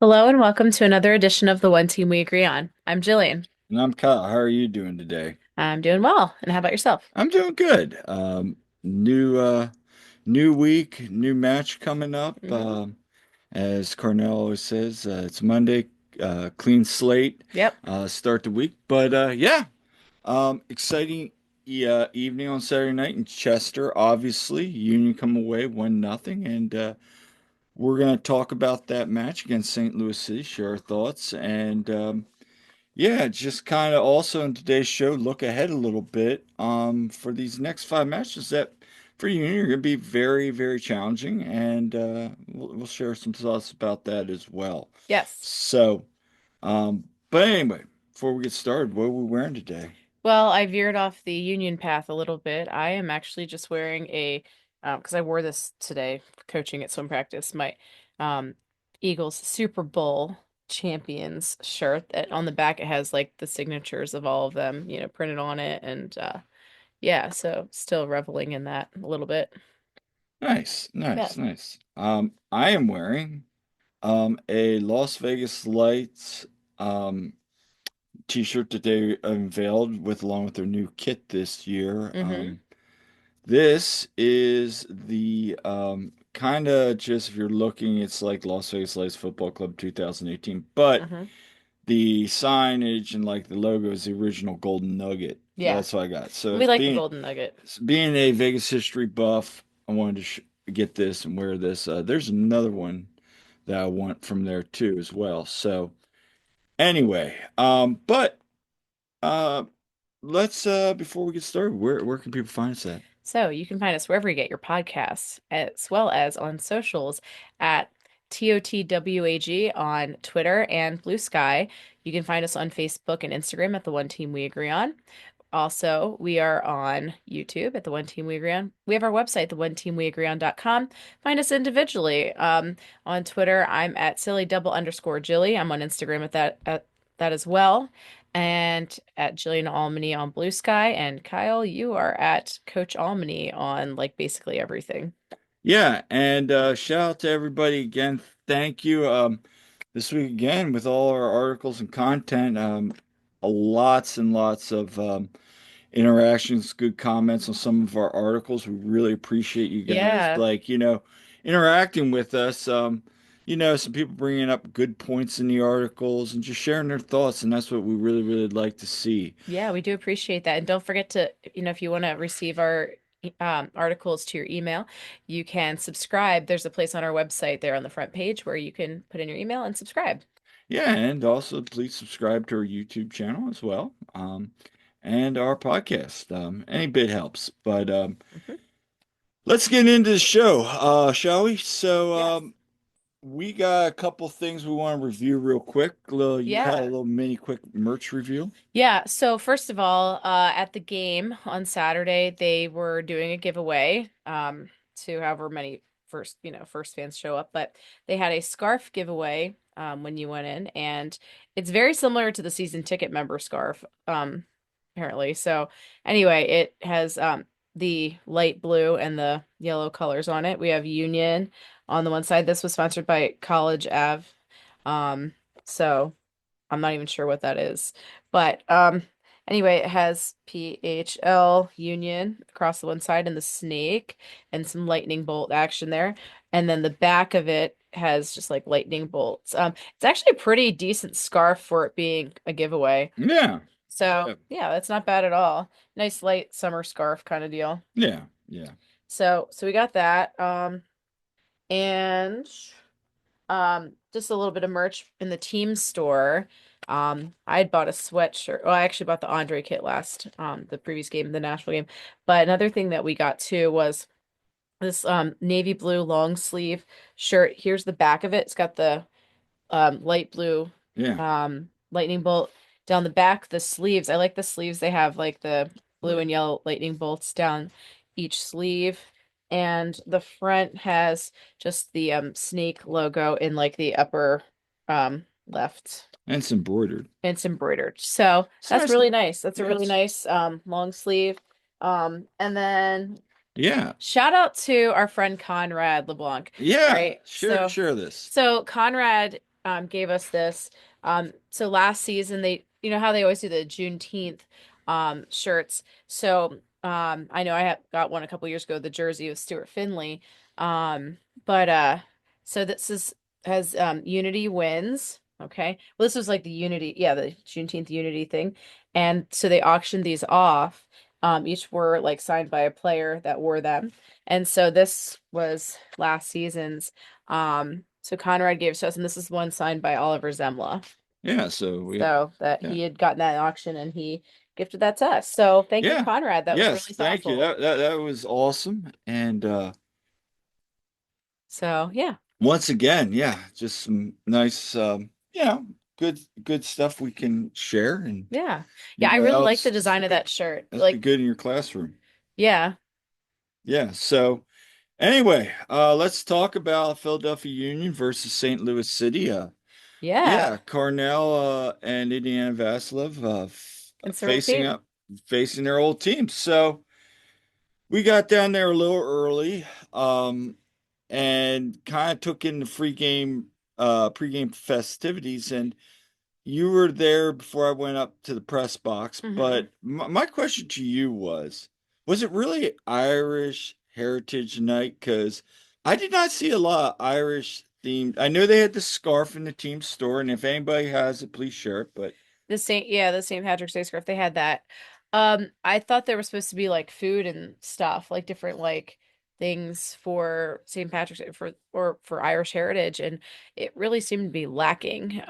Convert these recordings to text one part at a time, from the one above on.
Hello and welcome to another edition of the One Team We Agree On. I'm Jillian. And I'm Kyle. How are you doing today? I'm doing well. And how about yourself? I'm doing good. New week, new match coming up. Hmm. As Cornell always says, it's Monday, clean slate, Yep. start the week. But yeah, exciting evening on Saturday night in Chester. Obviously, Union come away 1-0, and we're gonna talk about that match against St. Louis City, share our thoughts, and yeah, just kind of also in today's show, look ahead a little bit for these next five matches that for you are going to be very, very challenging, and we'll share some thoughts about that as well. Yes. So, but anyway, before we get started, what are we wearing today? Well, I veered off the Union path a little bit. I am actually just wearing because I wore this today coaching at swim practice, my um, Eagles Super Bowl champions shirt that on the back it has like the signatures of all of them, printed on it. And yeah, so still reveling in that a little bit. Nice, Yeah. nice, nice. I am wearing a Las Vegas Lights um t-shirt that they unveiled with along with their new kit this year. Mm-hmm. This is the kind of just if you're looking, it's like Las Vegas Lights Football Club 2018, but Mm-hmm. the signage and like the logo is the original Golden Nugget. Yeah. That's what I got. So We it's like the Golden Nugget. being a Vegas history buff, I wanted to get this and wear this. There's another one that I want from there too as well. So anyway, but uh let's before we get started, where can people find us at? So you can find us wherever you get your podcasts, as well as on socials at TOTWAG on Twitter and Blue Sky. You can find us on Facebook and Instagram at the One Team We Agree On. Also, we are on YouTube at the One Team We Agree On. We have our website, the one team we agree on.com. Find us individually. On Twitter, I'm at silly double underscore Jilly. I'm on Instagram at that as well. And at Jillian Almany on Blue Sky. And Kyle, you are at Coach Almany on like basically everything. Yeah, and shout out to everybody again. Thank you. This week again with all our articles and content, lots and lots of interactions, good comments on some of our articles. We really appreciate you guys, Yeah. like, interacting with us. Some people bringing up good points in the articles and just sharing their thoughts, and that's what we really, really like to see. Yeah, we do appreciate that. And don't forget to, if you want to receive our articles to your email, you can subscribe. There's a place on our website there on the front page where you can put in your email and subscribe. Yeah, and also please subscribe to our YouTube channel as well. And our podcast. Any bit helps. But Mhm. let's get into the show, shall we? Yes. We got a couple things we want to review real quick. You got a Yeah. little mini quick merch review. Yeah, so first of all, at the game on Saturday, they were doing a giveaway to however many first fans show up, but they had a scarf giveaway when you went in, and it's very similar to the season ticket member scarf, apparently. So anyway, it has the light blue and the yellow colors on it. We have Union on the one side. This was sponsored by College Ave. So I'm not even sure what that is. But anyway, it has PHL Union across the one side and the snake and some lightning bolt action there. And then the back of it has just like lightning bolts. It's actually a pretty decent scarf for it being a giveaway. Yeah. So Yeah. yeah, that's not bad at all. Nice light summer scarf kind of deal. Yeah. Yeah. So we got that. And just a little bit of merch in the team store. I had bought a sweatshirt. Well, I actually bought the Andre kit last, the previous game, the Nashville game. But another thing that we got too was this navy blue long sleeve shirt. Here's the back of it. It's got the light blue Yeah. lightning bolt down the back. The sleeves, I like the sleeves. They have like the blue and yellow lightning bolts down each sleeve. And the front has just the snake logo in like the upper left. And it's embroidered. It's embroidered. So It's that's nice. really nice. That's a Yeah. really nice long sleeve. And then Yeah. shout out to our friend Conrad LeBlanc, Yeah. right? Share So share this. so Conrad gave us this. So last season they, you know how they always do the Juneteenth shirts. So I know got one a couple years ago, the jersey of Stuart Finley. Um, but so this is has Unity wins. Okay. Well, this was like the Unity, yeah, the Juneteenth Unity thing. And so they auctioned these off. Each were like signed by a player that wore them. And so this was last season's. So Conrad gave it to us, and this is one signed by Oliver Zemla. Yeah, so So that yeah. he had gotten that at auction and he gifted that to us. So thank you, Yeah. Conrad. That was Yes, really thank you. thoughtful. That was awesome. And So yeah, once again, yeah, just some nice good stuff we can share and yeah, yeah. you I know really like the that's design of that shirt. that's be Like, good in your classroom. yeah, Yeah. So anyway, let's talk about Philadelphia Union versus St. Louis City. yeah. Yeah, Carnell and Indiana Vasilov It's their old facing team. up facing their old teams. So we got down there a little early, and kind of took in the free game, pregame festivities. And you were there before I went up to the press box. Hmm. But my question to you was it really Irish Heritage Night? Because I did not see a lot of Irish themed. I know they had the scarf in the team store, and if anybody has it, please share it. But The St. Patrick's Day scarf. They had that. I thought there was supposed to be like food and stuff, like different like things for St. Patrick's Day for Irish heritage, and it really seemed to be lacking.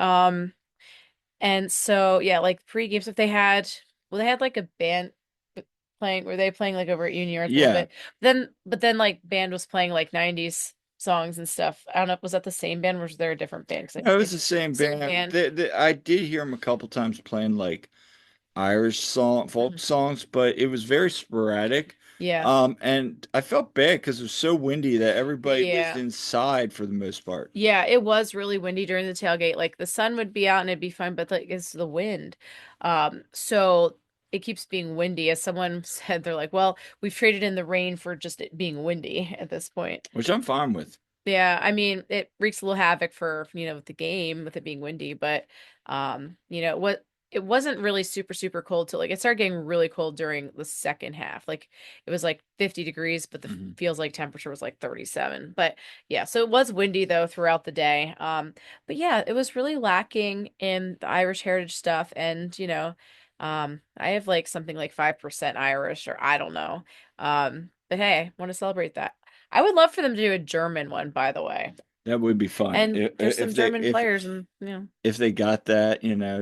And so yeah, like pre-game stuff they had like a band playing were they playing like over at Union Yards a little yeah, bit. But then like band was playing like 90s songs and stuff. I don't know, was that the same band or was there a different band? Because I no, it think was they the same same band. band. I did hear them a couple times playing like Irish folk Mhm. songs, but it was very sporadic. Yeah. And I felt bad because it was so windy that everybody was Yeah. inside for the most part. Yeah, it was really windy during the tailgate. Like the sun would be out and it'd be fine, but like it's the wind. So it keeps being windy. As someone said, they're like, well, we've traded in the rain for just it being windy at this point. Which I'm fine with. Yeah, I mean, it wreaks a little havoc for, the game with it being windy, but what it wasn't really super super cold till like it started getting really cold during the second half. Like it was like 50 degrees, but the Mhm. feels like temperature was like 37. But yeah, so it was windy though throughout the day. But yeah, it was really lacking in the Irish heritage stuff and, I have like something like 5% Irish or I don't know. But hey, I want to celebrate that. I would love for them to do a German one, by the way. That would be fun. And there's some German players, and If they got that,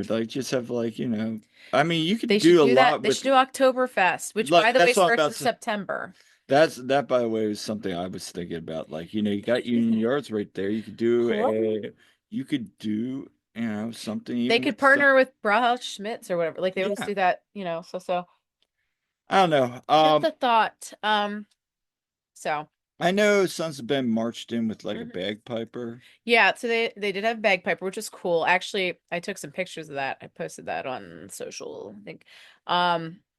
like just have like, I mean, you could they should do a do that. lot They should with do Oktoberfest, which, by like the way, that's all starts about in September. that by the way was something I was thinking about. Like, you got Union Yards right there. Cool. You could do, something They even could with some partner with Brauhaus Schmitz or whatever. Like they always yeah. do that, so I don't know. just a thought. So. I know Sons of Ben marched in with like a Mhm. bagpiper. Yeah, so they did have bagpiper, which is cool. Actually, I took some pictures of that. I posted that on social, I think.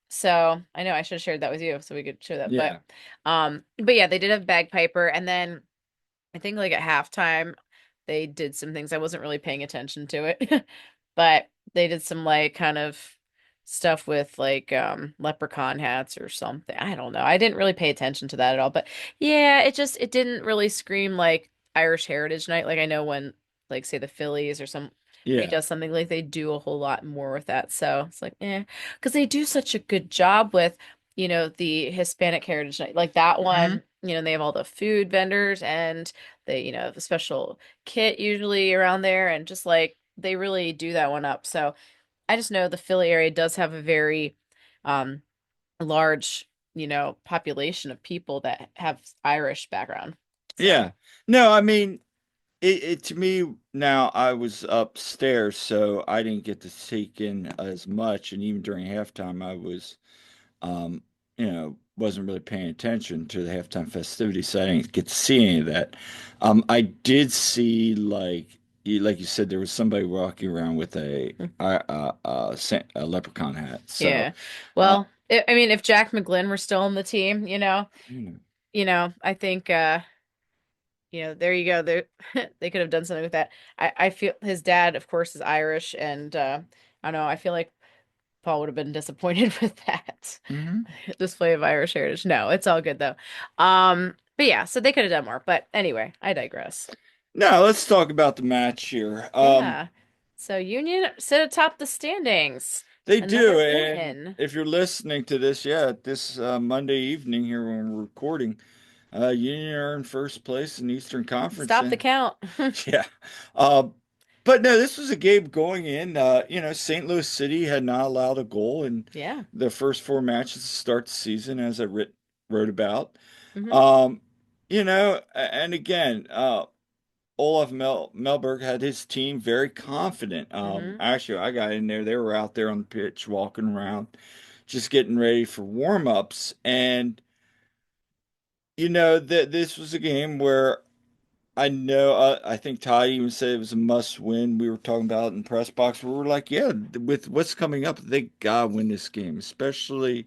So I know I should have shared that with you so we could show that. Yeah. But yeah, they did have bagpiper, and then I think like at halftime they did some things. I wasn't really paying attention to it, but they did some like kind of stuff with like leprechaun hats or something. I don't know. I didn't really pay attention to that at all. But yeah, it didn't really scream like Irish Heritage Night. Like I know when like say the Phillies or somebody Yeah. does something like they do a whole lot more with that. So it's like, because they do such a good job with the Hispanic Heritage Night. Like that Hmm. one, they have all the food vendors and they, the special kit usually around there and just like they really do that one up. So I just know the Philly area does have a very um large, population of people that have Irish background. So, Yeah. No, I mean, it to me now I was upstairs, so I didn't get to take in as much, and even during halftime I was wasn't really paying attention to the halftime festivities, so I didn't get to see any of that. I did see like you said, there was somebody walking around with a leprechaun hat. So, yeah. uh, Well, I mean, if Jack McGlynn were still on the team, you know, I think There you go. They could have done something with that. I feel his dad, of course, is Irish, and I don't know. I feel like Paul would have been disappointed with that Hmm. display of Irish heritage. No, it's all good though. But yeah, so they could have done more. But anyway, I digress. Now let's talk about the match here. Yeah. So Union sit atop the standings. They Another do, and win. if you're listening to this, yeah, this Monday evening here when we're recording, Union are in first place in the Eastern Conference, Stop the and count. yeah, uh, but no, this was a game going in. St. Louis City had not allowed a goal in Yeah. the first four matches to start the season, as wrote about. Hmm. Um, and again, Olaf Melberg had his team very confident. Hmm. Actually, I got in there. They were out there on the pitch walking around, just getting ready for warm-ups. And, that this was a game where I think Todd even said it was a must win. We were talking about it in the press box. We were like, yeah, with what's coming up, they gotta win this game, especially,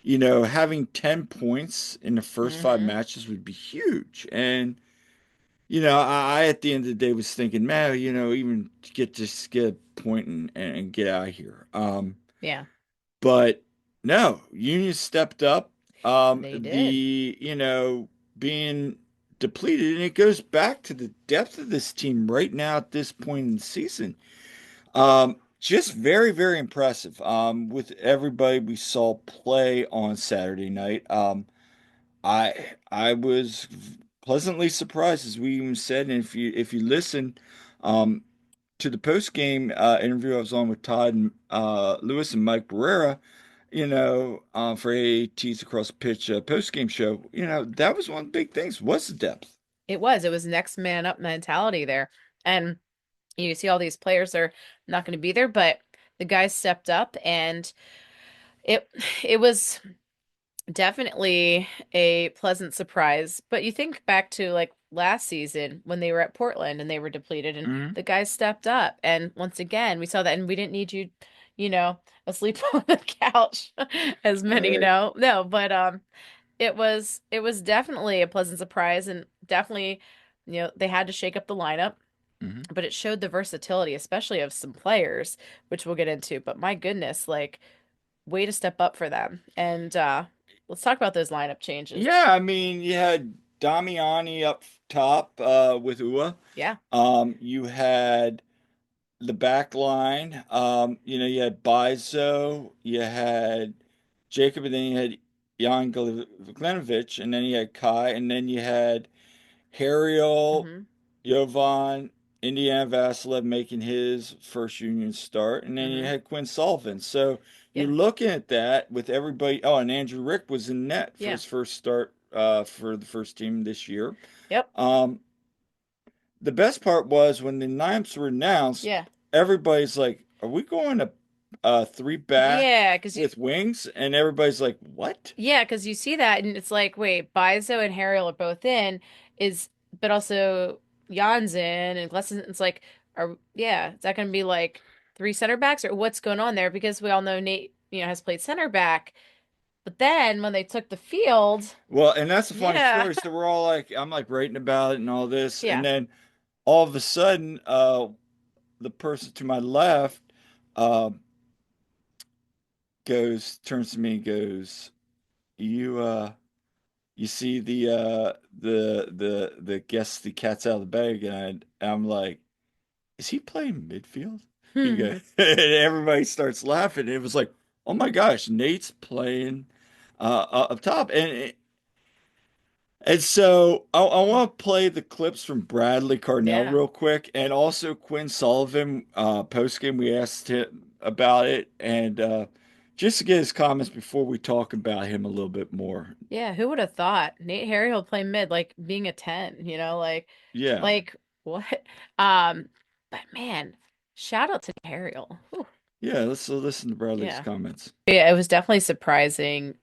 having 10 points in the first five Hmm. matches would be huge. And I at the end of the day was thinking, man, even to get a point and get out of here. Yeah, But no, Union stepped up. they did. Being depleted, and it goes back to the depth of this team right now at this point in the season. Just very, very impressive. With everybody we saw play on Saturday night. I was pleasantly surprised, as we even said, and if you listen um, to the post game interview I was on with Todd and Lewis and Mike Barrera, for AAT's Across the Pitch post game show, that was one of the big things was the depth. It was next man up mentality there. And you see all these players are not going to be there, but the guys stepped up and it it was definitely a pleasant surprise. But you think back to like last season when they were at Portland and they were depleted and Hmm. the guys stepped up. And once again, we saw that and we didn't need you, you know, asleep on the couch as All many right. know. No, but it was definitely a pleasant surprise and definitely, they had to shake up the lineup, Hmm. but it showed the versatility, especially of some players, which we'll get into. But my goodness, like way to step up for them. And let's talk about those lineup changes. Yeah, I mean, you had Damiani up top with Ua. Yeah. You had the back line. You had Bizo, you had Jacob, and then you had Jan Glenovic, and then you had Kai, and then you had Harriel, Hmm. Jovan, Indiana Vasilev making his first Union start, and then you Hmm. had Quinn Sullivan. So you're Yeah. looking at that with everybody. Oh, and Andrew Rick was in net for Yeah. his first start for the first team this year. Yep. Um, the best part was when the lineups were announced, Yeah. everybody's like, "Are we going to three back Yeah, because you with wings?" And everybody's like, "What?" yeah, because you see that and it's like, wait, Bizo and Harriel are both in, is but also Jan's in and Glesson. It's like, is that going to be like three center backs or what's going on there? Because we all know Nate, has played center back, but then when they took the field, Well, and that's a funny yeah, story. So we're all like, I'm like writing about it and all this, and yeah, then all of a sudden, the person to my left uh, turns to me and goes, "You you see the guess the cat's out of the bag," and I'm like, "Is he playing midfield?" He goes, and everybody starts laughing. It was like, "Oh my gosh, Nate's playing up top," and so I want to play the clips from Bradley Carnell yeah, real quick, and also Quinn Sullivan post game. We asked him about it, and just to get his comments before we talk about him a little bit more. yeah. Who would have thought Nate Harriel play mid, like being a 10, Yeah, like what? Um, but man, shout out to Harriel. Whew. yeah. Let's listen to Bradley's Yeah. comments. Yeah, it was definitely surprising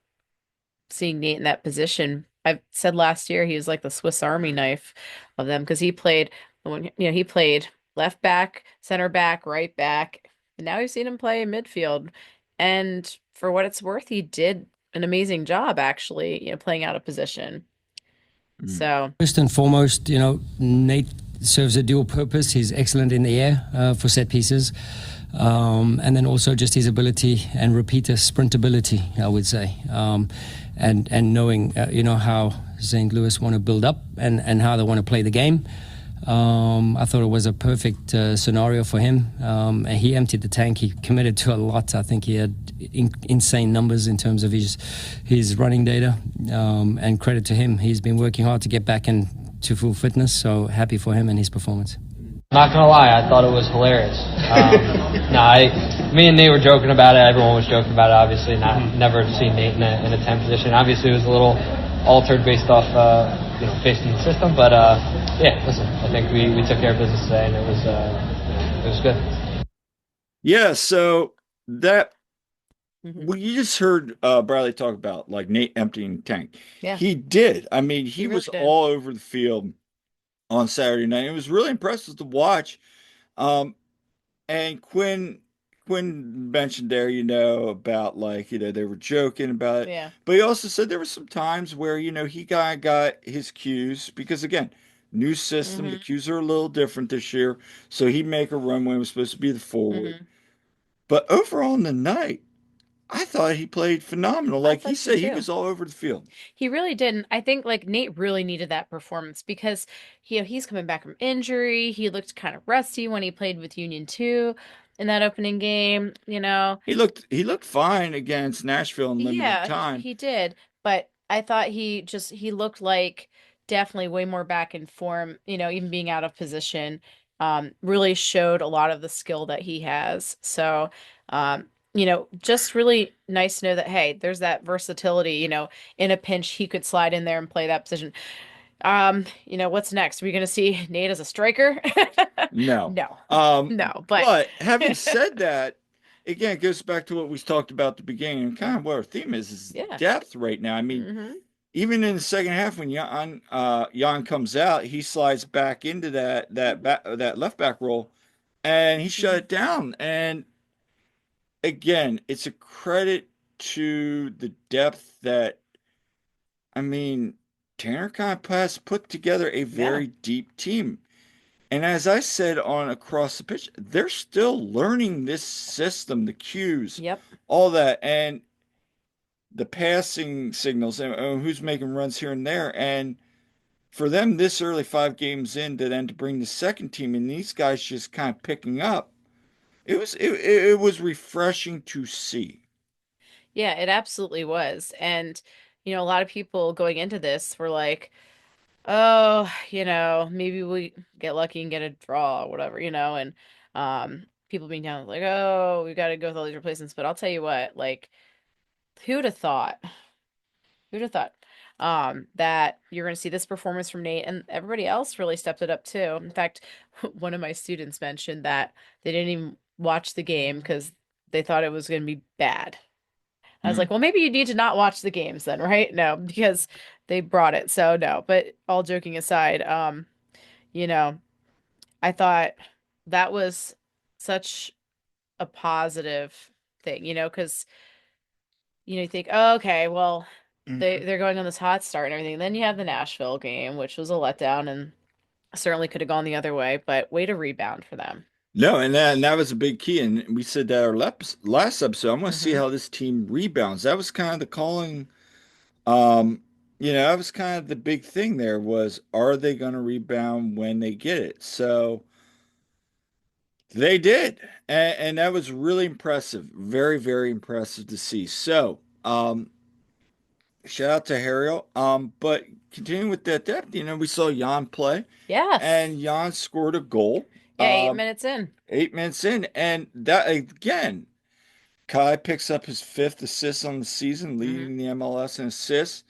seeing Nate in that position. I've said last year he was like the Swiss Army knife of them because he played left back, center back, right back, and now we've seen him play in midfield. And for what it's worth, he did an amazing job actually, playing out of position. Mm. So, First and foremost, Nate serves a dual purpose. He's excellent in the air for set pieces. And then also just his ability and repeater sprintability, I would say. And knowing, how St. Louis want to build up and how they want to play the game. I thought it was a perfect scenario for him. And he emptied the tank. He committed to a lot. I think he had insane numbers in terms of his running data. And credit to him. He's been working hard to get back into full fitness. So happy for him and his performance. Not gonna lie, I thought it was hilarious. Me and Nate were joking about it. Everyone was joking about it. Obviously, never seen Nate in a 10 position. Obviously, it was a little altered based off, based on the system. But yeah, listen, I think we took care of business today, and it was good. Yeah, so that mhm. well, you just heard Bradley talk about like Nate emptying the tank. Yeah, He did. I mean, he he really was did. all over the field on Saturday night. It was really impressive to watch. Um, and Quinn mentioned there, about like, they were joking about it. Yeah. But he also said there were some times where, he got his cues because again, new system, the hmm cues are a little different this year. So he'd make a run when it was supposed to be the forward. hmm But overall in the night, I thought he played phenomenal. I Like he thought so said, he too. was all over the field. He really did. And I think like Nate really needed that performance because he's coming back from injury. He looked kind of rusty when he played with Union 2 in that opening game. He looked fine against Nashville in limited Yeah, he, time. he did, but I thought he looked like definitely way more back in form, even being out of position, really showed a lot of the skill that he has. So, just really nice to know that hey, there's that versatility, in a pinch he could slide in there and play that position. What's next? Are we gonna see Nate as a striker? No. No. Um, No, but but having said that, again, it goes back to what we talked about at the beginning and kind of what our theme is yeah. depth right now. I mean, hmm even in the second half when Jan comes out, he slides back into that left back role and he shut hmm it down. And again, it's a credit to the depth that I mean, Tanner kind of has put together a Yeah. very deep team. And as I said on across the pitch, they're still learning this system, the cues, Yep. all that, and the passing signals, and who's making runs here and there. And for them, this early 5 games in, to then to bring the second team and these guys just kind of picking up, it was refreshing to see. Yeah, it absolutely was. And, a lot of people going into this were like, oh, maybe we get lucky and get a draw or whatever, and people being down like, oh, we got to go with all these replacements. But I'll tell you what, like, who'd have thought? Who'd have thought? That you're going to see this performance from Nate and everybody else really stepped it up too. In fact, one of my students mentioned that they didn't even watch the game because they thought it was going to be bad. I was like, Mm. well, maybe you need to not watch the games then, right? No, because they brought it. So no, but all joking aside, you know, I thought that was such a positive thing, because you think, oh, okay, well, Mhm. they're going on this hot start and everything. Then you have the Nashville game, which was a letdown and certainly could have gone the other way, but way to rebound for them. No, and that was a big key. And we said that our last episode. I want to see hmm how this team rebounds. That was kind of the calling. Um, that was kind of the big thing there was, are they going to rebound when they get it? So they did. And that was really impressive. Very, very impressive to see. So, shout out to Harriel. But continuing with that depth, we saw Jan play Yes. and Jan scored a goal. Yeah, eight Um, minutes in. 8 minutes in. And that again, Kai picks up his fifth assist on the season, hmm leading the MLS in assists.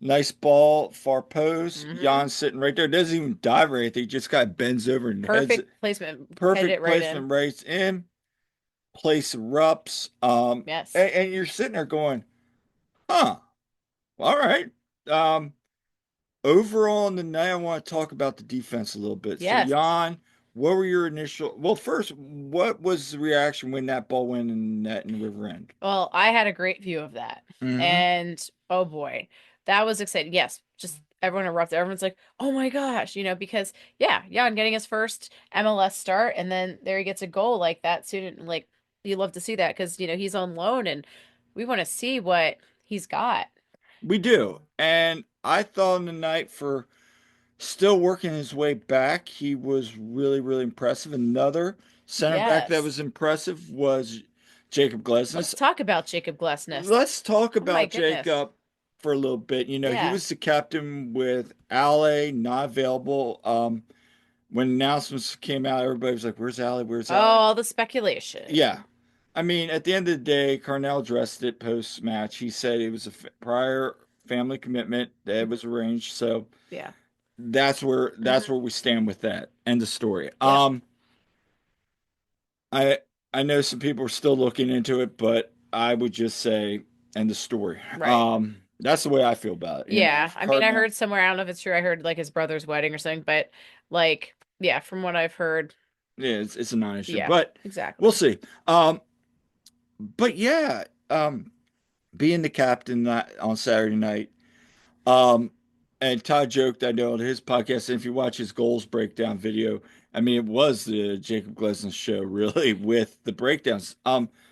Nice ball, far post. hmm Jan sitting right there. Doesn't even dive or anything. Just kind of bends over and heads it. Perfect placement. Headed it Perfect right in. placement right in. Place erupts. Yes. And you're sitting there going, huh, all right. Um, Overall in the night, I want to talk about the defense a little bit. So, Yes. Jan, what were your initial? Well, first, what was the reaction when that ball went in the net in River End? Well, I had a great view of that. Mm-hmm. And oh boy, that was exciting. Yes, just everyone erupted. Everyone's like, "Oh my gosh," because yeah, Jan getting his first MLS start, and then there he gets a goal like that soon. And, like, you love to see that because he's on loan, and we want to see what he's got. We do. And I thought in the night for still working his way back, he was really, really impressive. Another center back that Yes. was impressive was Jacob Let's Glesnes. talk about Jacob Glesnes. Let's talk Oh my about goodness. Jacob for a little bit. He Yeah. was the captain with Ale not available. When announcements came out, everybody was like, "Where's Ale? Where's Oh, Ale?" all the Yeah. speculation. I mean, at the end of the day, Carnell addressed it post match. He said it was a prior family commitment that was arranged. So Yeah. that's Hmm. where we stand with that. End of story. Yep. I I know some people are still looking into it, but I would just say end of story. Right. That's the way I feel about it. Yeah. I mean, I Cardinal. heard somewhere, I don't know if it's true. I heard like his brother's wedding or something, but like, yeah, from what I've heard, Yeah, it's a non-issue, yeah, but we'll exactly. see. But yeah, being the captain on Saturday night. Um, and Todd joked, I know, on his podcast, and if you watch his goals breakdown video, I mean, it was the Jacob Glesnes show, really, with the breakdowns.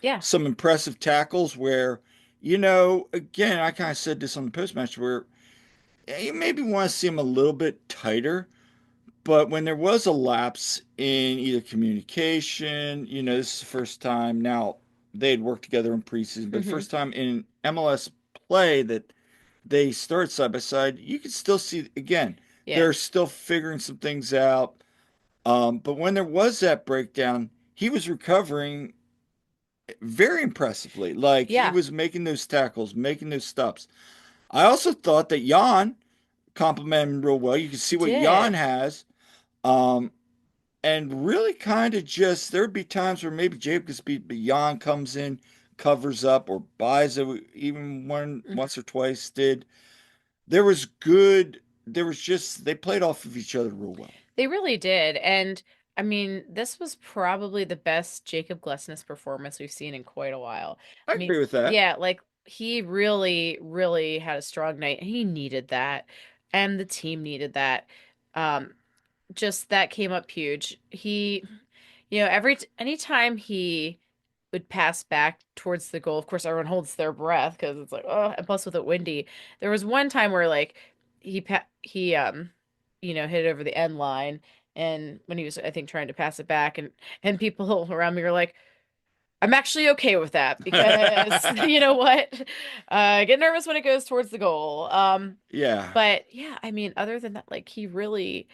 Yeah. Some impressive tackles where, again, I kind of said this on the post match where you maybe want to see him a little bit tighter, but when there was a lapse in either communication, this is the first time now they had worked together in preseason, but Hmm. first time in MLS play that they start side by side, you can still see again, Yeah. they're still figuring some things out. But when there was that breakdown, he was recovering very impressively. Like he Yeah. was making those tackles, making those stops. I also thought that Jan complimented him real well. You can see He what Jan did. has. Um, and really kind of just there'd be times where maybe Jacob could speed, but Jan comes in, covers up, or buys it even one Mhm. once or twice did. There was good. There was just they played off of each other real well. They really did. And I mean, this was probably the best Jacob Glesnes performance we've seen in quite a while. I I mean, agree with that. yeah, like he really, really had a strong night. He needed that, and the team needed that. Um, just that came up huge. Anytime he would pass back towards the goal, of course, everyone holds their breath because it's like, oh, and plus with it windy. There was one time where like he hit it over the end line, and when he was, I think, trying to pass it back, and people around me were like, I'm actually okay with that because you know what? I get nervous when it goes towards the goal. Yeah. But yeah, I mean, other than that, like he really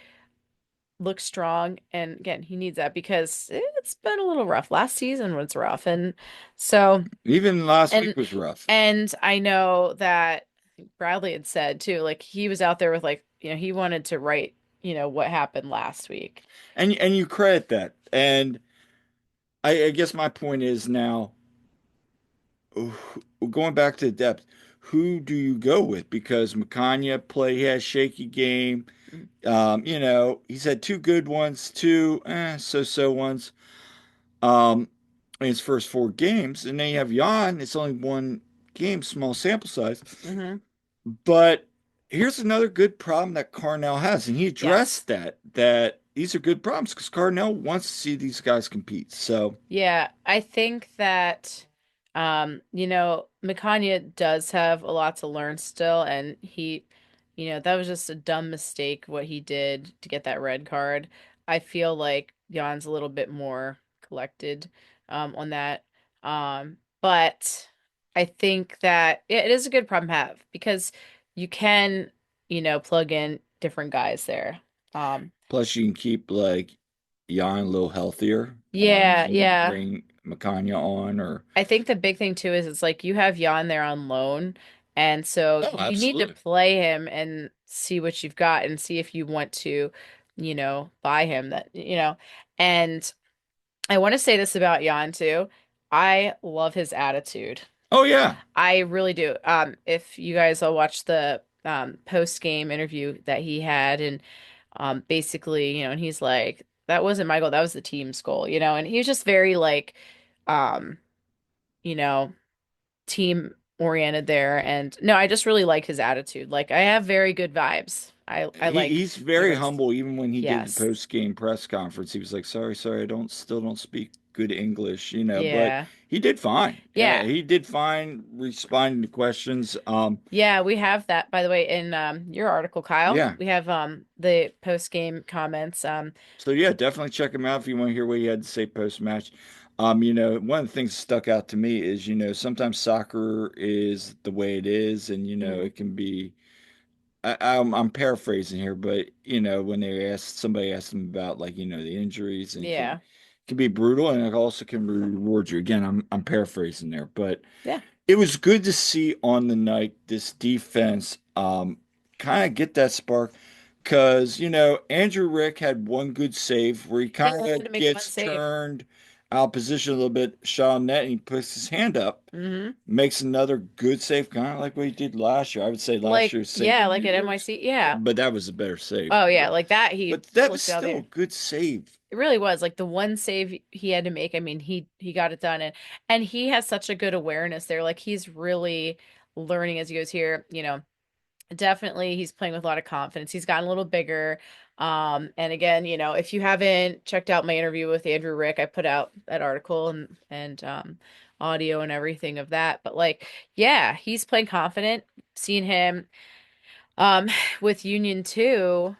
looks strong. And again, he needs that because it's been a little rough. Last season was rough. And so, Even last week and was rough. and I know that Bradley had said too, like he was out there with like, he wanted to write, what happened last week. And you credit that. And I guess my point is now going back to the depth, who do you go with? Because Makanya he has shaky game. Mm. He's had two good ones, two so-so ones. Um, in his first four games, and then you have Jan. It's only one game, small sample size. Hmm. But here's another good problem that Carnell has, and he Yes. addressed that these are good problems because Carnell wants to see these guys compete. So Yeah, I think that Mikanya does have a lot to learn still, and that was just a dumb mistake what he did to get that red card. I feel like Jan's a little bit more collected on that. But I think that it is a good problem to have because you can, plug in different guys there. Um, plus you can keep like Jan a little healthier, yeah, and yeah. bring Makanya on or I think the big thing too is it's like you have Jan there on loan, and so oh, you need to absolutely. play him and see what you've got and see if you want to, buy him And I want to say this about Jan too. I love his attitude. Oh yeah. I really do. If you guys all watch the post game interview that he had, and basically, and he's like, that wasn't my goal, that was the team's goal, and he was just very like, um, you know, team oriented there. And no, I just really like his attitude. Like I have very good vibes. I like He's he very brings humble. Even when he did the yes. post game press conference, he was like, "Sorry, sorry, I don't still don't speak good English," you know. But Yeah. he did fine. Yeah. He did fine responding to questions. Yeah, we have that by the way in your article, Kyle. Yeah. We have the post game comments. So yeah, definitely check him out if you want to hear what he had to say post match. One of the things that stuck out to me is, sometimes soccer is the way it is, and Mhm. it can be. I'm paraphrasing here, but when somebody asked him about like the injuries, and it Yeah. can be brutal, and it also can reward you. Again, I'm paraphrasing there, but Yeah. it was good to see on the night this defense kind of get that spark because Andrew Rick had one good save where he Yeah, kind he had to of make one gets save. turned out of position a little bit, shot on net, and he puts his hand up, Hmm. makes another good save, kind of like what he did last year. I would say last Like, year's save yeah, of like New at York's, NYC. Yeah. but that was a better save. Oh yeah, like that he But that was flicked it out still a there. good save. It really was like the one save he had to make. I mean, he got it done and he has such a good awareness there. Like he's really learning as he goes here, definitely he's playing with a lot of confidence. He's gotten a little bigger. And again, if you haven't checked out my interview with Andrew Rick, I put out that article and audio and everything of that. But like, yeah, he's playing confident. Seeing him um with Union 2,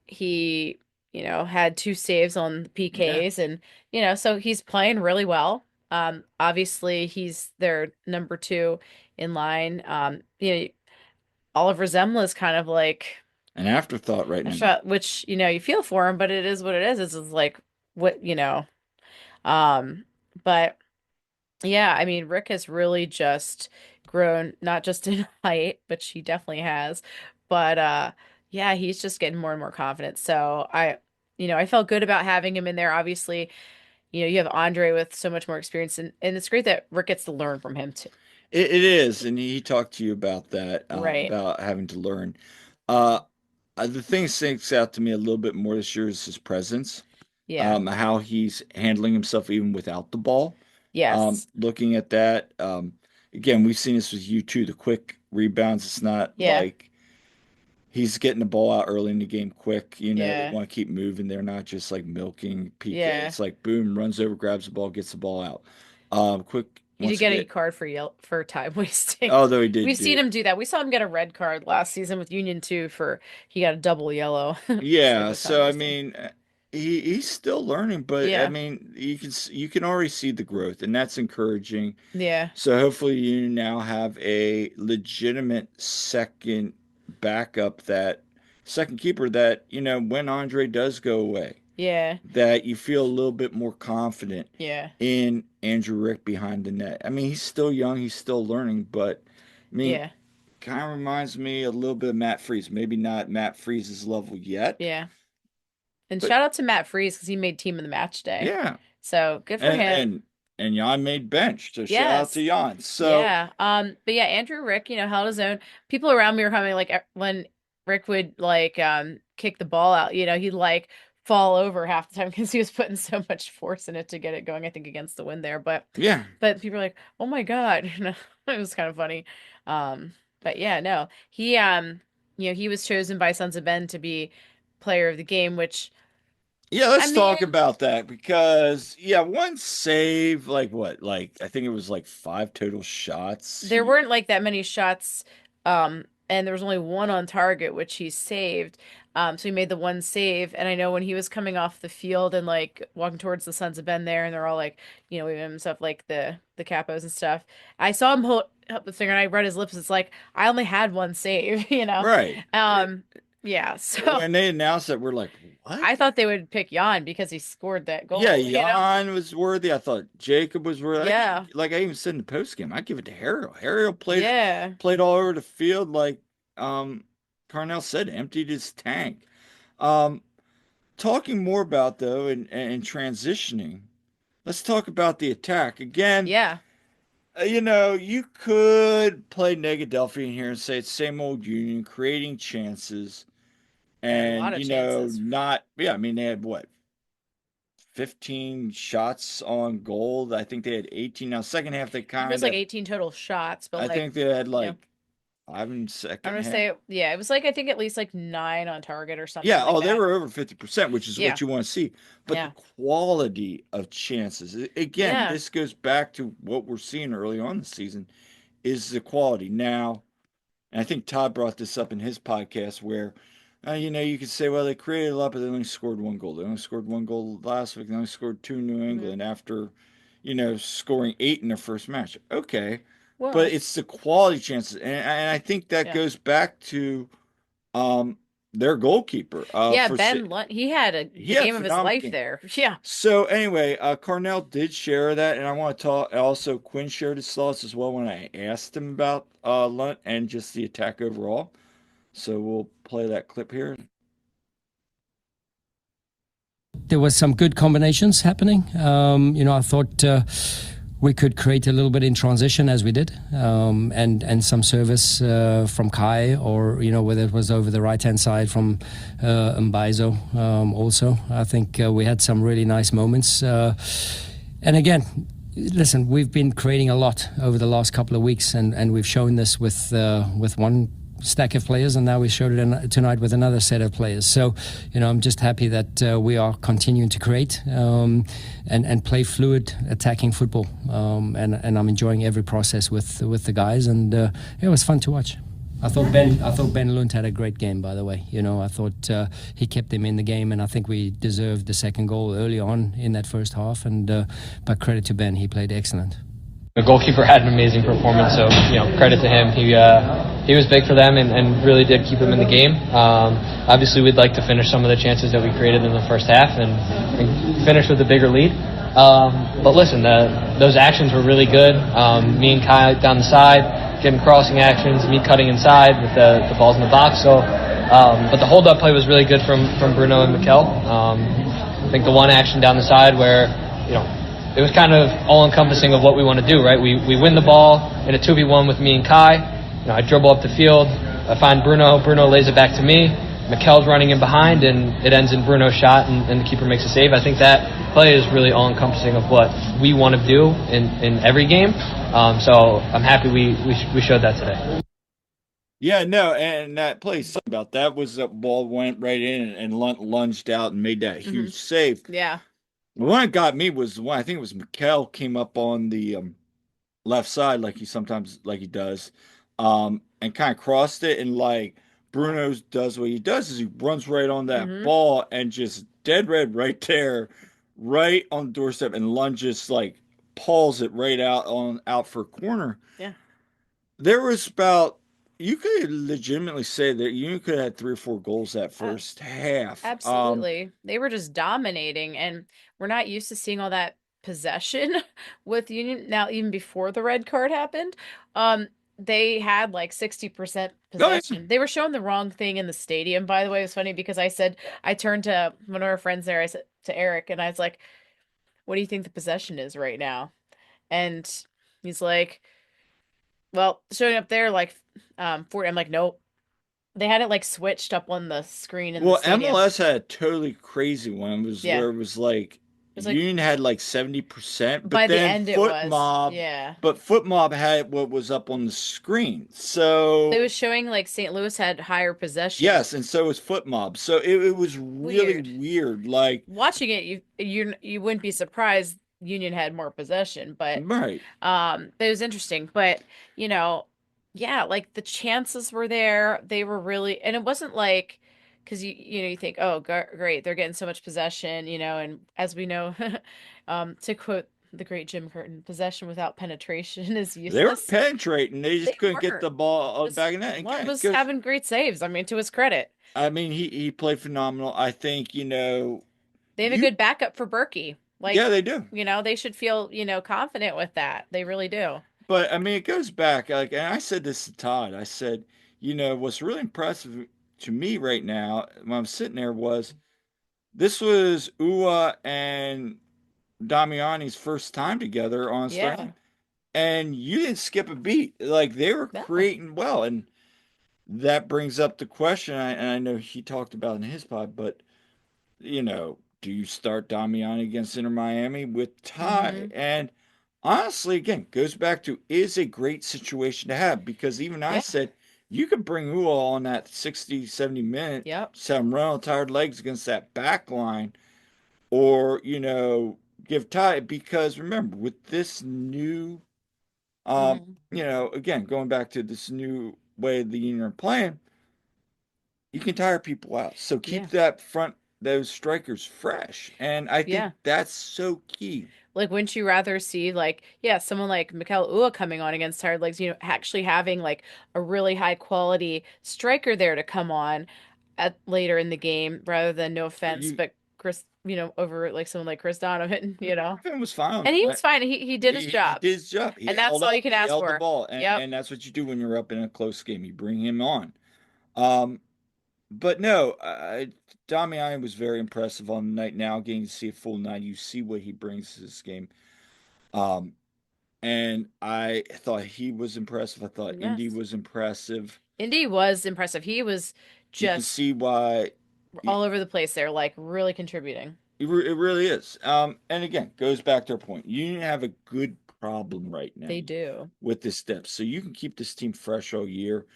he, had two saves on the Yeah. PKs and, so he's playing really well. Obviously he's their number two in line. Oliver Zemla is kind of like An afterthought right a now. shot, which, you feel for him, but it is what it is. It's just like what, um, but yeah, I mean, Rick has really just grown, not just in height, but she definitely has. But yeah, he's just getting more and more confident. So I felt good about having him in there. Obviously, you have Andre with so much more experience and it's great that Rick gets to learn from him too. It is, and he talked to you about that, Right. about having to learn. Uh, the thing that sticks out to me a little bit more this year is his presence, Yeah. how he's handling himself even without the ball. Yes. Looking at that, again, we've seen this with you too. The quick rebounds. It's not Yeah. like he's getting the ball out early in the game quick. They Yeah. want to keep moving. They're not just like milking PK. Yeah. It's like boom, runs over, grabs the ball, gets the ball out. Quick He did once get a again. card for for time wasting. Although he did We've do seen him do that. We saw him get a red card last season with Union 2 for he got a double yellow for Yeah, the time so I wasting. mean, he's still learning, but I Yeah. mean, you can already see the growth, and that's encouraging. Yeah. So hopefully, you now have a legitimate second keeper that when Andre does go away, Yeah. that you feel a little bit more confident Yeah. in Andrew Rick behind the net. I mean, he's still young, he's still learning, but I mean, Yeah. kind of reminds me a little bit of Matt Freese. Maybe not Matt Freese's level yet. Yeah. And But shout out to Matt Freese because he made team of the match day. yeah, So good for and him. Jan made bench. So shout out to Yes. Jan. So Yeah. But yeah, Andrew Rick, held his own. People around me were coming like when Rick would like kick the ball out, he'd like fall over half the time because he was putting so much force in it to get it going, I think against the wind there. yeah, But people are like, "Oh my God." It was kind of funny. But yeah, no. He was chosen by Sons of Ben to be player of the game, which yeah. I Let's mean, talk about that because one save, like what, like I think it was like five total shots. there weren't like that many shots, and there was only one on target, which he saved. So he made the one save, and I know when he was coming off the field and like walking towards the Sons of Ben there, and they're all like, waving him stuff like the capos and stuff. I saw him hold up the finger, and I read his lips. It's like I only had one save, Right. Yeah. So When they announced that, we're like, what? I thought they would pick Jan because he scored that Yeah, goal. Jan was worthy. I thought Jacob was worthy. Yeah. Like I even said in the post game, I give it to Harrell. Harrell Yeah. played all over the field, like um Carnell said, emptied his tank. Um, Talking more about though and transitioning. Let's talk about the attack again. Yeah. You could play Negadelphia in here and say it's same old Union, creating chances, They had a and lot of chances. not. Yeah, I mean they had what 15 shots on goal. I think they had 18. Now, second half, they It was kind like of, 18 total shots, but I like, think they had you know, like, I'm in I'm second gonna half. say, yeah, it was like I think at least like 9 on target or something Yeah, like oh, they that. were over 50%, which is Yeah, what you want to see. But the yeah, quality of chances, again, yeah. this goes back to what we're seeing early on in the season, is the quality. Now, and I think Todd brought this up in his podcast where, you could say, well, they created a lot, but they only scored one goal. They only scored one goal last week. They only scored two in New Hmm. England after, scoring eight in their first match. Okay. But Well, it's the quality chances. And I think that yeah, goes back to um, their goalkeeper. yeah. Ben Lunt, he had He the had a game of his phenomenal life game. there. Yeah. So anyway, Carnell did share that, and I want to talk. Also, Quinn shared his thoughts as well when I asked him about Lunt and just the attack overall. So we'll play that clip here. There was some good combinations happening. I thought we could create a little bit in transition as we did, and some service from Kai, or whether it was over the right hand side from Mbaizo. Also, I think we had some really nice moments. And again, listen, we've been creating a lot over the last couple of weeks, and we've shown this with one stack of players, and now we showed it tonight with another set of players. So, I'm just happy that we are continuing to create and play fluid, attacking football, and I'm enjoying every process with the guys, and it was fun to watch. I thought Ben Lund had a great game, by the way. I thought he kept them in the game, and I think we deserved the second goal early on in that first half. And but credit to Ben, he played excellent. The goalkeeper had an amazing performance, so credit to him. He was big for them and really did keep them in the game. Obviously, we'd like to finish some of the chances that we created in the first half and finish with a bigger lead. But listen, those actions were really good. Me and Kai down the side, getting crossing actions, me cutting inside with the balls in the box. So, but the hold-up play was really good from Bruno and Mikel. I think the one action down the side where it was kind of all-encompassing of what we want to do, right? We win the ball in a 2v1 with me and Kai. I dribble up the field. I find Bruno. Bruno lays it back to me. Mikel's running in behind, and it ends in Bruno's shot, and the keeper makes a save. I think that play is really all-encompassing of what we want to do in every game. So I'm happy we showed that today. Yeah, no, and that play about that was that ball went right in and lunged out and made that huge save. Yeah. The one that got me was the one I think it was Mikel came up on the left side like he does, and kind of crossed it, and like Bruno does what he does is he runs right on that ball and just dead red right there, right on the doorstep, and lunges like pulls it right out for a corner. Yeah. There was about you could legitimately say that you could have had 3 or 4 goals that first half. Absolutely. They were just dominating, and we're not used to seeing all that possession with Union. Now, even before the red card happened, they had like 60% possession. They were showing the wrong thing in the stadium, by the way. It was funny because I turned to one of our friends there, I said to Eric, and I was like, what do you think the possession is right now? And he's like, well, showing up there like 40. I'm like, nope. They had it like switched up on the screen in the Well, stadium. MLS had a totally crazy one. It was where it was like Union had like 70%, but by the then end Foot Mob, but Foot Mob had what was up on the screen. So it was showing like St. Louis had higher possession. Yes, and so was Foot Mob. So it was really weird. Like watching it, you wouldn't be surprised Union had more possession, but right. It was interesting. But yeah, like the chances were there. They were really, and it wasn't like, because you think, oh, great, they're getting so much possession, and as we know, to quote the great Jim Curtin, possession without penetration is useless. They were penetrating. They just couldn't get the ball back in that. Well, was having great saves. I mean, to his credit. I mean, he played phenomenal. I think, they have a good backup for Berkey. Like, yeah, they do. They should feel, confident with that. They really do. But I mean, it goes back. Like, and I said this to Todd. I said, what's really impressive to me right now when I'm sitting there was this was Ua and Damiani's first time together on Starline, and you didn't skip a beat. Like they were creating well, and that brings up the question. And I know he talked about in his pod, but Do you start Damiani against Inter Miami with Ty? Mm-hmm. And honestly, again, goes back to is a great situation to have because even I Yeah. said you could bring Ual on that 60, 70 minute, Yep. just have him run on tired legs against that back line, or, give Ty because remember, with this new, Mm-hmm. again, going back to this new way the Union are playing, you can tire people out. So keep Yeah. those strikers fresh. And I think Yeah. that's so key. Like, wouldn't you rather see, like, yeah, someone like Mikel Ua coming on against tired legs, actually having like a really high quality striker there to come on at later in the game rather than, no offense, You but Chris, over like someone like Chris Donovan. Griffin was fine. And he was fine. He did his He job. did his job. He And that's held all you up. can He ask held the for. ball, and Yep. and that's what you do when you're up in a close game. You bring him on. Um, but no, Damiani was very impressive on the night. Now getting to see a full night, you see what he brings to this game. Um, and I thought he was impressive. I thought Indy Yes. was impressive. Indy was impressive. He was You can just see why all over the place there, like really contributing. it really is. And again, goes back to our point. You have a good problem right now They do. with this depth, so you can keep this team fresh all year.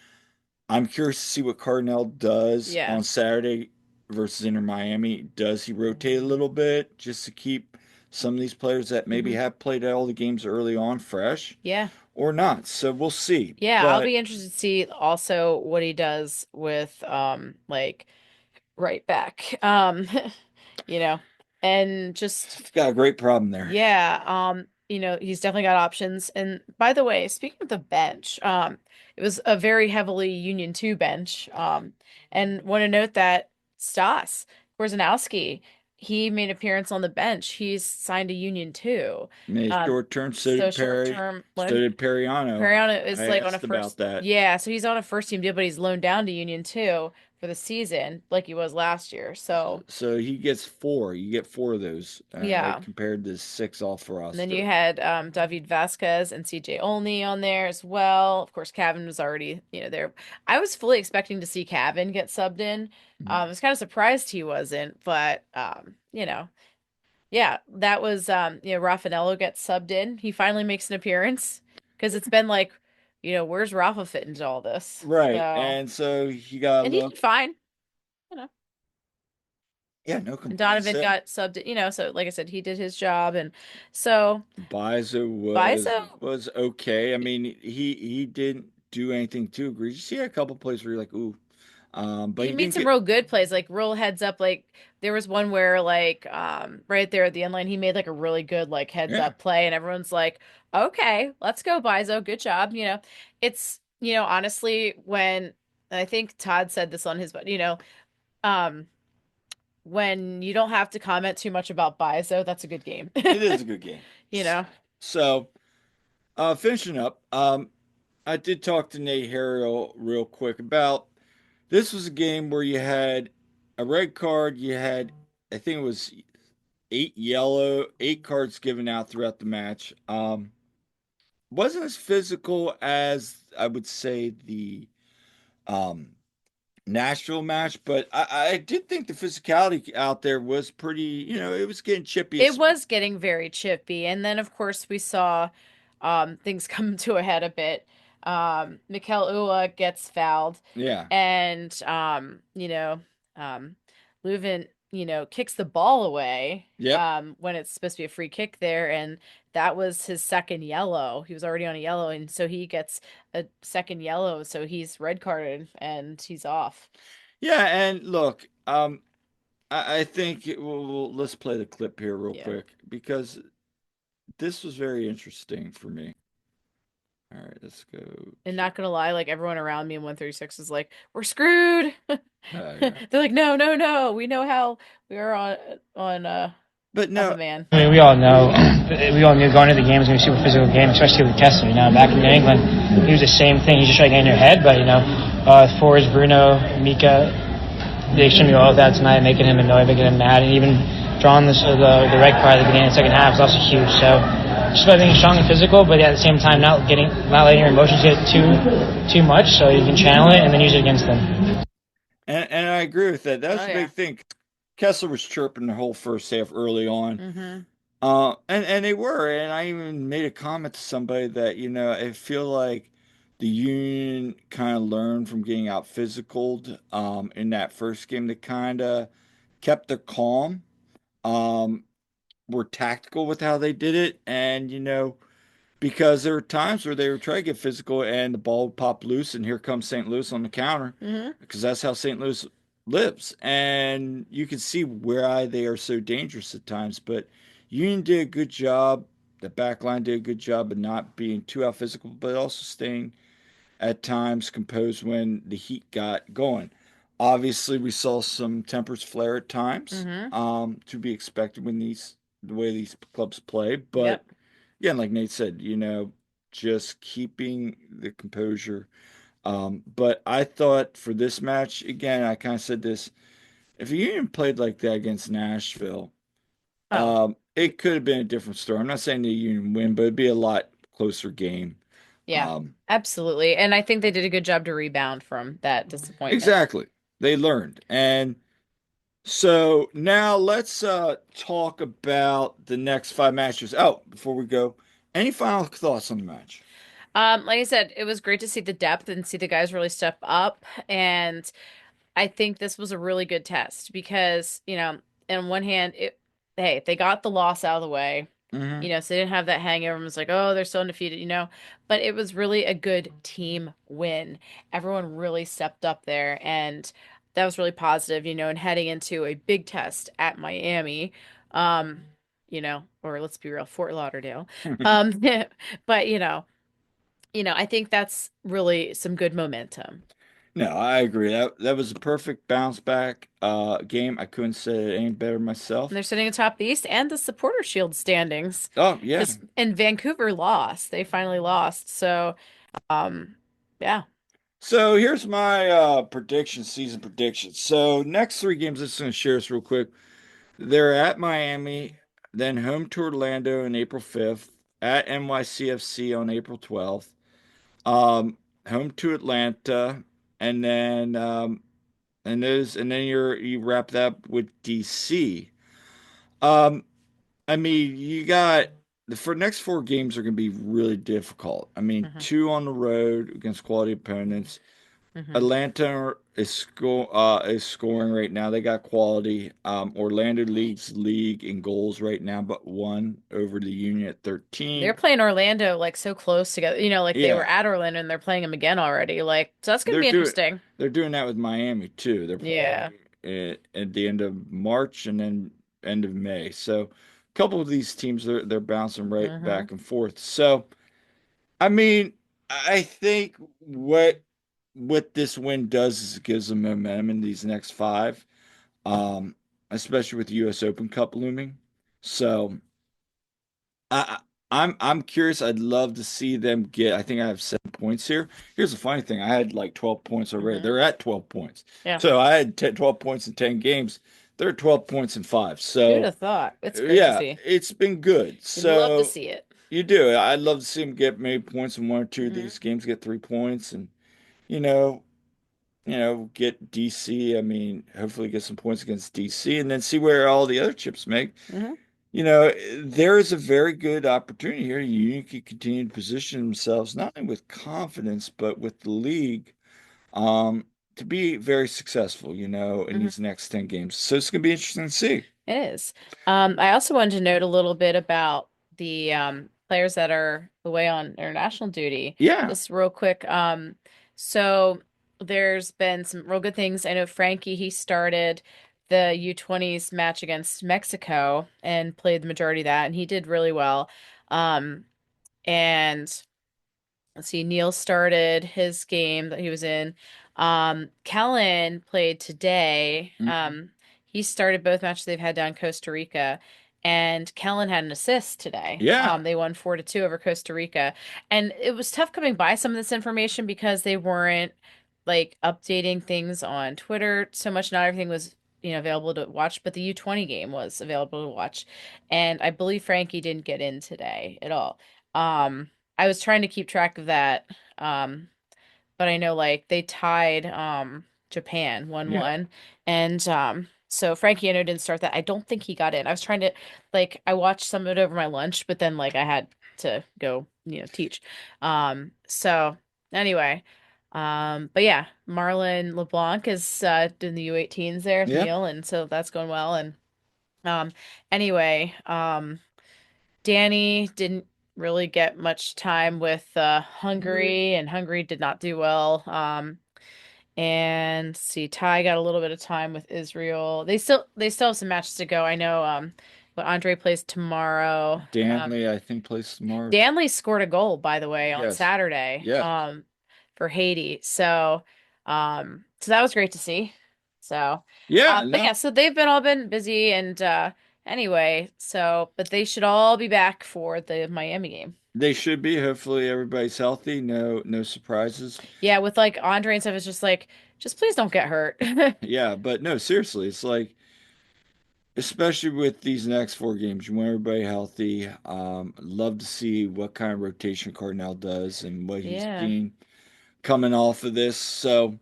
I'm curious to see what Cardinal does Yeah. on Saturday versus Inter Miami. Does he rotate a little bit just to keep some of these players that maybe Hmm. have played all the games early on fresh Yeah. or not? So we'll see. Yeah, I'll But be interested to see also what he does with like right back. You know, and just he's got a great problem there. yeah, he's definitely got options. And by the way, speaking of the bench, it was a very heavily Union 2 bench. And want to note that Stas Korzanowski, he made an appearance on the bench. He's signed a Union 2. Made Um, short term, so so did short Perry, term, so what? did Periano. Periano is I like on a asked about first, that. yeah, so he's on a first team deal, but he's loaned down to Union 2 for the season, like he was last year. So So he gets four. You get four of those yeah. compared to six off And then you roster. had David Vasquez and CJ Olney on there as well. Of course, Cavan was already, there. I was fully expecting to see Cavan get subbed in. I was kind of surprised he wasn't, but yeah, that was Raffanello gets subbed in. He finally makes an appearance because it's been like, where's Rafa fit into all this? Right, So, and so he got a and he look. did fine, you know. Yeah, no And complaints Donovan there. got subbed, so like I said, he did his job, and so Biza Biso, was okay. I mean, he didn't do anything too egregious. He had a couple plays where you're like, ooh, but he he made didn't some get. real good plays, like real heads up. Like there was one where like right there at the end line, he made like a really good like heads Yeah, up play, and everyone's like, okay, let's go, Bizo, good job. It's honestly when I think Todd said this on his, but um when you don't have to comment too much about Bizo, that's a good game. it is a good game. You know. So, finishing up, I did talk to Nate Harrell real quick about this was a game where you had a red card, you had I think it was eight cards given out throughout the match. Wasn't as physical as I would say the um Nashville match, but I did think the physicality out there was pretty, it was getting chippy. It was getting very chippy. And then, of course, we saw things come to a head a bit. Mikel Ua gets fouled, Yeah. and, Leuven, kicks the ball away Yep. when it's supposed to be a free kick there. And that was his second yellow. He was already on a yellow, and so he gets a second yellow. So he's red carded and he's off. Yeah, and look, I think let's play the clip here real Yeah. quick because this was very interesting for me. All right, let's go. And not gonna lie, like everyone around me in 136 is like, we're screwed. Yeah. They're like, no, no, no. We know how we are on But up no, a man. I mean, we all know, we all knew going into the game was going to be a super physical game, especially with Kessler. Back in New England, he was the same thing. He's just trying to get in your head, but, Forrest, Bruno, Mika, they extremely well with that tonight, making him annoyed, making him mad, and even drawing the red card at the beginning of the second half was also huge. So, just about being strong and physical, but at the same time not letting your emotions get too much, so you can channel it and then use it against them. and I agree with that. That was Oh, a yeah. big thing. Kessler was chirping the whole first half early on. Mm-hmm. And they were, and I even made a comment to somebody that, I feel like the Union kind of learned from getting out physicaled in that first game. They kind of kept their calm, um, were tactical with how they did it, and because there were times where they were trying to get physical and the ball would pop loose, and here comes St. Louis on the counter Mm-hmm. because that's how St. Louis lives. And you can see why they are so dangerous at times. But Union did a good job. The back line did a good job of not being too out physical, but also staying at times composed when the heat got going. Obviously, we saw some tempers flare at times, Mm-hmm. to be expected when the way these clubs play. But Yep. yeah, like Nate said, just keeping the composure. But I thought for this match, again, I kind of said this, if Union played like that against Nashville, Oh, it could have been a different story. I'm not saying the Union win, but it'd be a lot closer game. yeah, Um, absolutely. And I think they did a good job to rebound from that disappointment. exactly. They learned. And so now let's talk about the next five matches. Oh, before we go, any final thoughts on the match? Like I said, it was great to see the depth and see the guys really step up. And I think this was a really good test because, on one hand, hey, they got the loss out of the way. Hmm. So they didn't have that hang. Everyone was like, oh, they're so undefeated. But it was really a good team win. Everyone really stepped up there, and that was really positive, and heading into a big test at Miami, um, or let's be real, Fort Lauderdale. Um, but I think that's really some good momentum. No, I agree. That was a perfect bounce back game. I couldn't say it any better And myself. they're sitting atop the East and the Supporter Shield standings. Oh yeah. Because and Vancouver lost. They finally lost. So, um, yeah. So here's my prediction, season prediction. So next three games, I'm just gonna share this real quick. They're at Miami, then home to Orlando on April 5th, at NYCFC on April 12th, home to Atlanta, and then you wrap that up with DC. Um, I mean, you got the for next four games are going to be really difficult. I mean, Hmm. two on the road against quality opponents. Hmm. Atlanta is scoring right now. They got quality. Orlando leads league in goals right now, but one over the Union at They're 13. playing Orlando like so close together. Like they were Yeah, at Orlando and they're playing them again already. Like, so that's gonna they're be doing interesting. they're doing that with Miami too. They're Yeah. playing at the end of March and then end of May. So a couple of these teams they're bouncing right Hmm. back and forth. So I mean, I think what this win does is it gives them momentum in these next five, um, especially with the U.S. Open Cup looming. So I, I'm curious. I'd love to see them get. I think I have 7 points here. Here's the funny thing: I had like 12 points already. Hmm. They're at 12 points. Yeah. So I had 12 points in 10 games. They're at 12 points in five. Who'd So have thought? It's yeah, crazy. it's been good. You'd love to So see it. you do. I'd love to see them get maybe points in one or two of Hmm. these games, get 3 points, and you know, get DC. I mean, hopefully get some points against DC, and then see where all the other chips make. Hmm. There is a very good opportunity here. You can continue to position themselves not only with confidence, but with the league, um, to be very successful, in Hmm. these next 10 games. So it's going to be interesting to see. It is. I also wanted to note a little bit about the players that are away on international duty. Yeah. Just real quick. So there's been some real good things. I know Frankie, he started the U20s match against Mexico and played the majority of that, and he did really well. And let's see, Neil started his game that he was in. Kellen played today. Mhm. He started both matches they've had down in Costa Rica, and Kellen had an assist today. Yeah. They won 4-2 over Costa Rica, and it was tough coming by some of this information because they weren't like updating things on Twitter so much. Not everything was available to watch, but the U20 game was available to watch, and I believe Frankie didn't get in today at all. Um, I was trying to keep track of that. Um, but I know like they tied Japan Yeah. 1-1 and So Frankiano didn't start that. I don't think he got in. I was trying to I watched some of it over my lunch, but then I had to go, teach. So anyway, but yeah, Marlon LeBlanc is doing the U18s there with Yeah. Neil, and so that's going well. And um anyway, Danny didn't really get much time with Hungary, and Hungary did not do well. And let's see, Ty got a little bit of time with Israel. They still have some matches to go. I know but Andre plays tomorrow. Danley, I think, plays tomorrow. Danley scored a goal, by the way, on Yes. Saturday Yeah. for Haiti. So that was great to see. So Yeah. but No, yeah, so they've been all been busy, and anyway, but they should all be back for the Miami game. they should be. Hopefully, everybody's healthy. No surprises. Yeah, with Andre and stuff, it's just please don't get hurt. Yeah, but no, seriously, it's like, especially with these next four games, you want everybody healthy. Love to see what kind of rotation Cardinal does and what he's Yeah. seen coming off of this. So,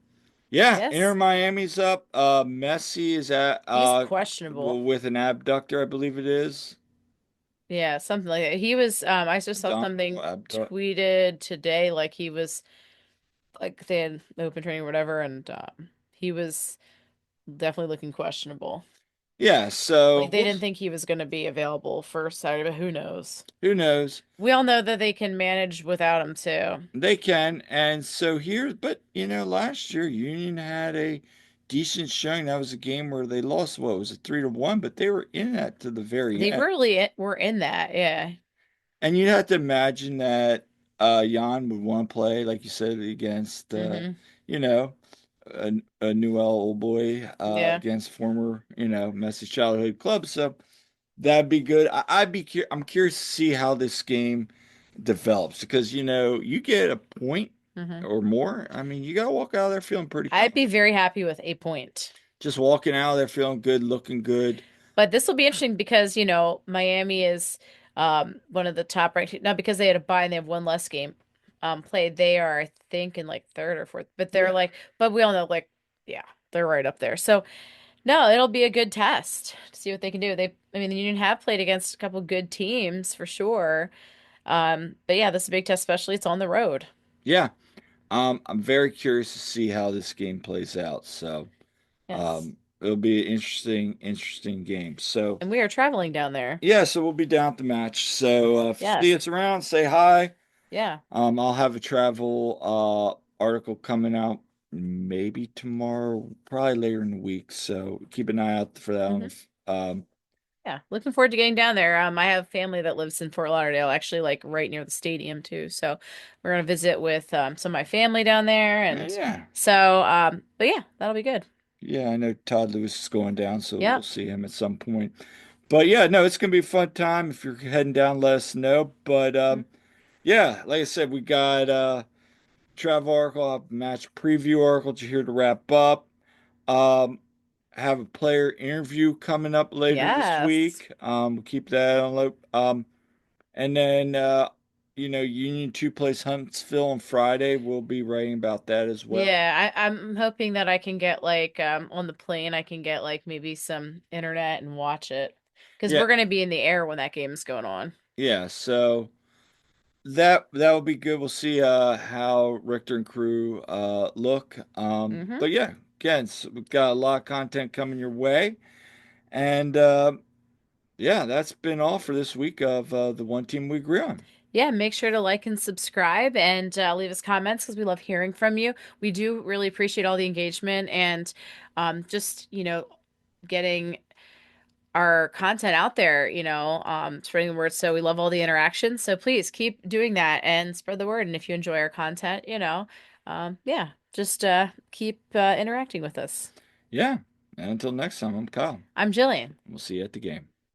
yeah, Inter Yes. Miami's up. Messi is at He's questionable. with an abductor, I believe it is. Yeah, something like that. He was I just saw Abdominal something abduct. tweeted today he was they had open training or whatever, and he was definitely looking questionable. Yeah, so They didn't think he was going to be available for Saturday, but who knows? who knows? We all know that they can manage without him too. They can. And so here, but last year Union had a decent showing. That was a game where they lost, what was it, 3-1, but they were in that to the very They end. really were in that, yeah. And you'd have to imagine that Jan would want to play, like you said, against Hmm. you know, a Newell old boy Yeah. against former, Messi childhood club. So that'd be good. I'm curious to see how this game develops because you get a point Hmm. or more. I mean, you gotta walk out of there feeling pretty I'd be confident. very happy with a point. Just walking out of there feeling good, looking good. But this will be interesting because, Miami is one of the top ranked, not because they had a bye and they have one less game played. They are, I think, in third or fourth, but they're Yeah, but we all know yeah, they're right up there. So no, it'll be a good test to see what they can do. I mean, the Union have played against a couple good teams for sure. But yeah, this is a big test, especially it's on the road. yeah. I'm very curious to see how this game plays out. So, Yes. it'll be an interesting game. So, And we are traveling down there. yeah, so we'll be down at the match. So, see Yes. us around, say hi. Yeah. I'll have a travel article coming out maybe tomorrow, probably later in the week. So keep an eye out for Hmm. that. Yeah, looking forward to getting down there. I have family that lives in Fort Lauderdale, actually, right near the stadium too. So we're gonna visit with some of my family down there, and Yeah, so but yeah, that'll be good. yeah, I know Todd Lewis is going down, so we'll Yep. see him at some point. But yeah, no, it's gonna be a fun time. If you're heading down, let us know. But Mhm. yeah, like I said, we got travel article, match preview article to here to wrap up. Um, have a player interview coming up later this Yes. week. We'll keep that on low. And then Union 2 plays Huntsville on Friday. We'll be writing about that as well. Yeah, I'm hoping that I can get on the plane I can get maybe some internet and watch it because Yeah, we're gonna be in the air when that game's going on. yeah. So that will be good. We'll see how Richter and crew look. Hmm. But yeah, again, so we've got a lot of content coming your way. And yeah, that's been all for this week of the one team we agree on. Yeah, make sure to like and subscribe and leave us comments because we love hearing from you. We do really appreciate all the engagement and just, getting our content out there, spreading the word. So we love all the interactions. So please keep doing that and spread the word. And if you enjoy our content, yeah, just keep interacting with us. Yeah. And until next time, I'm Kyle. I'm Jillian. We'll see you at the game.